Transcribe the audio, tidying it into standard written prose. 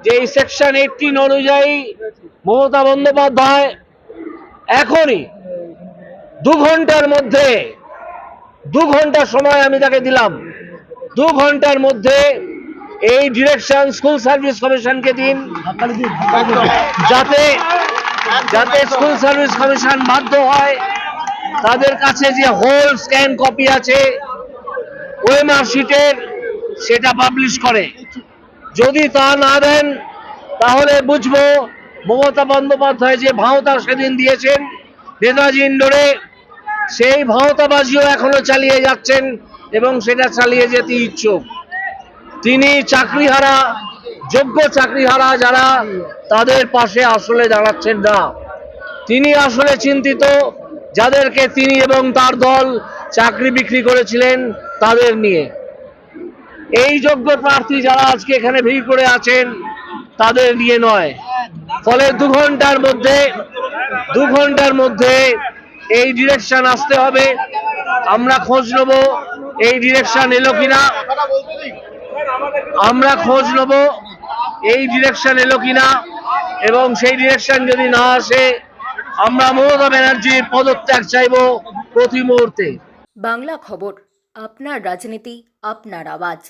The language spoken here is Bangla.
যে এই সেকশন 18 অনুযায়ী মমতা বন্দ্যোপাধ্যায় এখনই 2 ঘন্টার মধ্যে 2 ঘন্টা সময় আমি তাকে দিলাম, 2 ঘন্টার মধ্যে এই ডিরেকশন স্কুল সার্ভিস কমিশনকে দিন, যাতে যাতে স্কুল সার্ভিস কমিশন বাধ্য হয় তাদের কাছে যে হোল স্ক্যান কপি আছে ওএমআর শিটের সেটা পাবলিশ করে। যদি তা না দেন তাহলে বুঝবো মমতা বন্দ্যোপাধ্যায় যে ভাঁওতা সেদিন দিয়েছেন নেতাজি ইন্ডোরে, সেই ভাঁওতাবাজিও এখনো চালিয়ে যাচ্ছেন এবং সেটা চালিয়ে যেতে ইচ্ছুক। তিনি চাকরিহারা, যোগ্য চাকরিহারা যারা, তাদের পাশে আসলে দাঁড়াচ্ছেন না। তিনি আসলে চিন্তিত যাদেরকে তিনি এবং তার দল চাকরি বিক্রি করেছিলেন তাদের নিয়ে। এই যোগ্য প্রার্থী যারা আজকে এখানে ভিড় করে আছেন তাদের নিয়ে নয়। ফলে 2 ঘন্টার মধ্যে এই ডিরেকশন আসতে হবে। আমরা খোঁজ নেব এই ডিরেকশন এলো কিনা, এবং সেই ডিরেকশন যদি না আসে আমরা মমতা ব্যানার্জির পদত্যাগ চাইব প্রতি মুহূর্তে। বাংলা খবর, আপনার রাজনীতি, আপনার আওয়াজ।